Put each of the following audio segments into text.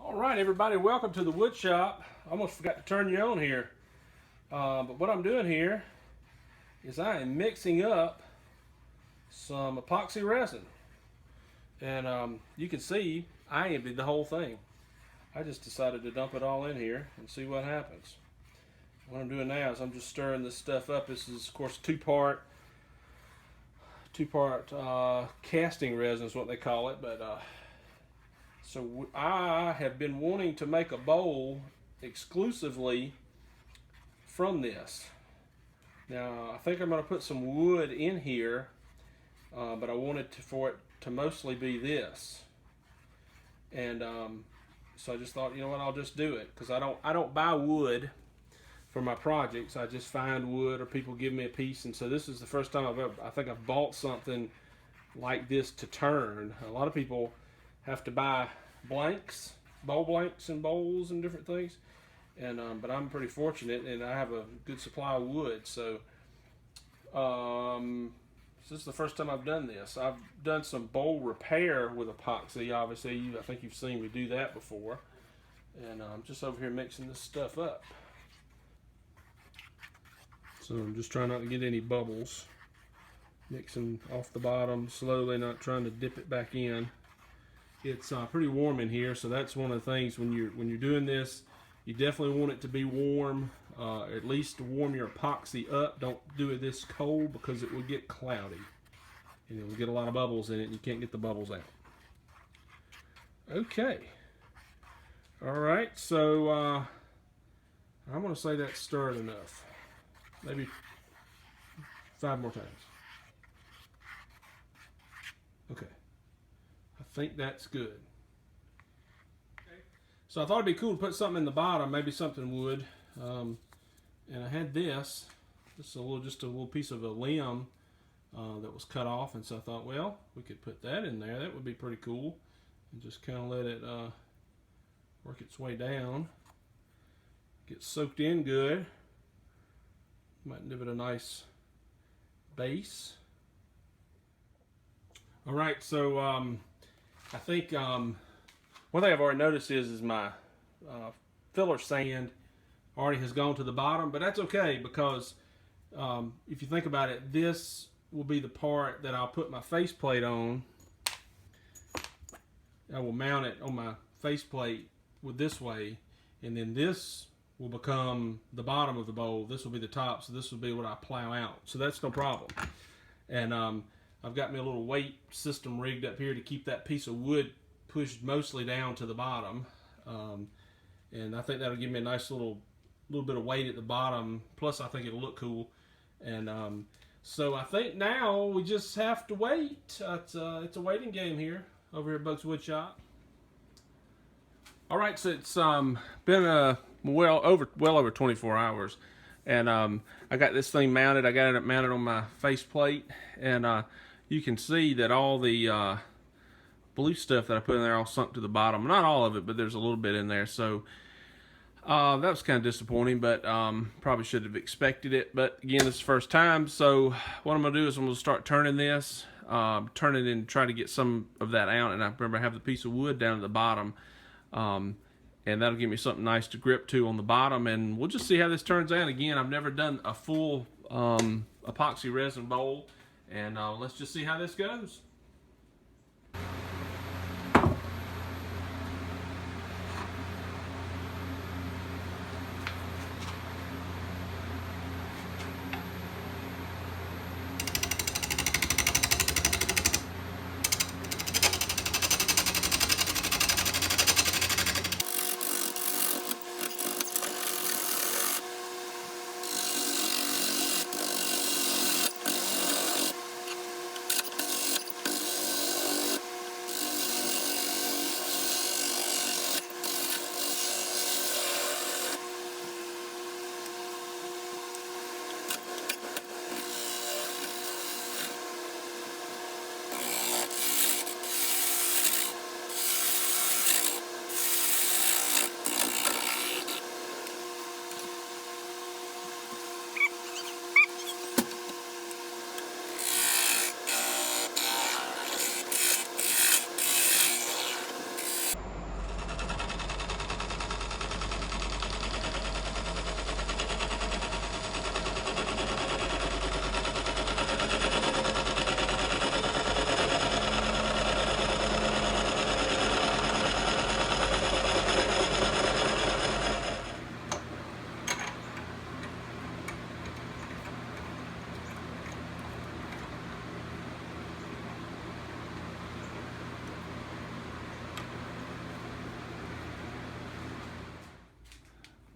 All right, everybody, welcome to the wood shop. I almost forgot to turn you on here. But what I'm doing here is I am mixing up some epoxy resin. And you can see I emptied the whole thing. I just decided to dump it all in here and see what happens. What I'm doing now is I'm just stirring this stuff up. This is, of course, two-part casting resin is what they call it. But so I have been wanting to make a bowl exclusively from this. Now I think I'm going to put some wood in here, but I wanted for it to mostly be this. And so I just thought, you know what, I'll just do it, because I don't buy wood for my projects. I just find wood or people give me a piece. And so this is the first time I think I've bought something like this to turn. A lot of people have to buy blanks, bowl blanks and bowls and different things. And but I'm pretty fortunate, and I have a good supply of wood. So this is the first time I've done this. I've done some bowl repair with epoxy. Obviously, I think you've seen me do that before. And I'm just over here mixing this stuff up. So I'm just trying not to get any bubbles. Mixing off the bottom slowly, not trying to dip it back in. It's pretty warm in here, so that's one of the things when you're doing this. You definitely want it to be warm, at least to warm your epoxy up. Don't do it this cold, because it will get cloudy and it will get a lot of bubbles in it and you can't get the bubbles out. Okay. All right, so I'm going to say that's stirred enough. Maybe 5 more times. Okay. I think that's good. So I thought it'd be cool to put something in the bottom, maybe something wood. And I had this. Just a little piece of a limb that was cut off, and so I thought, well, we could put that in there. That would be pretty cool. And just kind of let it work its way down. Get soaked in good. Might give it a nice base. All right, so I think one thing I've already noticed is my filler sand already has gone to the bottom, but that's okay, because if you think about it, this will be the part that I'll put my faceplate on. I will mount it on my faceplate with this way, and then this will become the bottom of the bowl. This will be the top, so this will be what I plow out. So that's no problem. And I've got me a little weight system rigged up here to keep that piece of wood pushed mostly down to the bottom, and I think that'll give me a nice little bit of weight at the bottom. Plus, I think it'll look cool. And so I think now we just have to wait. It's a waiting game here over here at Buck's Wood Shop. All right, so it's been well over 24 hours, and I got this thing mounted. I got it mounted on my faceplate, and you can see that all the blue stuff that I put in there all sunk to the bottom. Not all of it, but there's a little bit in there. So that was kind of disappointing, but probably should have expected it. But again, this is the first time. So what I'm going to do is I'm going to start turning this, turn it and try to get some of that out. And I remember I have the piece of wood down at the bottom, and that'll give me something nice to grip to on the bottom. And we'll just see how this turns out. Again, I've never done a full epoxy resin bowl, and let's just see how this goes.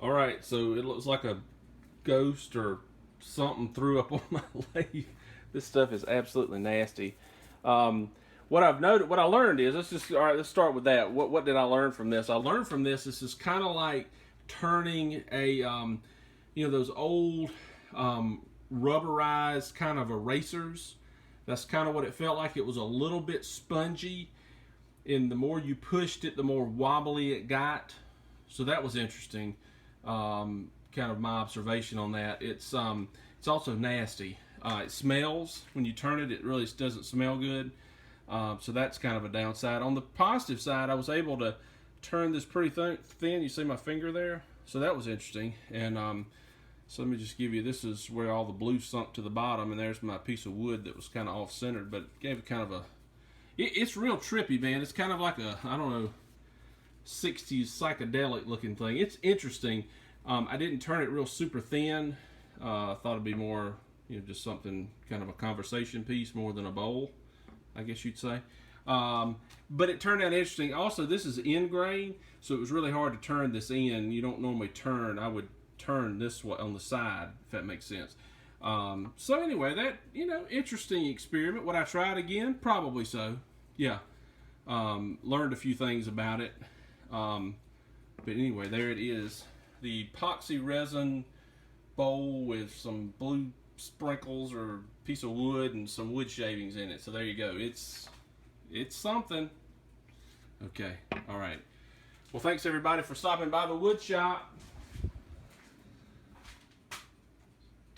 All right, so it looks like a ghost or something threw up on my lathe. This stuff is absolutely nasty. What I've noted, what I learned is, let's start with that. What did I learn from this? I learned from this is kind of like turning a, those old rubberized kind of erasers. That's kind of what it felt like. It was a little bit spongy, and the more you pushed it, the more wobbly it got. So that was interesting. Kind of my observation on that. It's also nasty. It smells when you turn it. It really doesn't smell good. So that's kind of a downside. On the positive side, I was able to turn this pretty thin. You see my finger there? So that was interesting. And so let me just give you, this is where all the blue sunk to the bottom, and there's my piece of wood that was kind of off-centered, but it gave it kind of a, it's real trippy, man. It's kind of like a, I don't know, 60s psychedelic looking thing. It's interesting. I didn't turn it real super thin. I thought it'd be more, just something kind of a conversation piece more than a bowl, I guess you'd say. But it turned out interesting. Also, this is end grain, so it was really hard to turn this in. You don't normally turn, I would turn this way on the side, if that makes sense. So anyway, that, interesting experiment. Would I try it again? Probably so. Yeah. Learned a few things about it. But anyway, there it is. The epoxy resin bowl with some blue sprinkles or piece of wood and some wood shavings in it. So there you go. It's something. Okay. All right. Well, thanks everybody for stopping by the wood shop.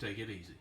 Take it easy.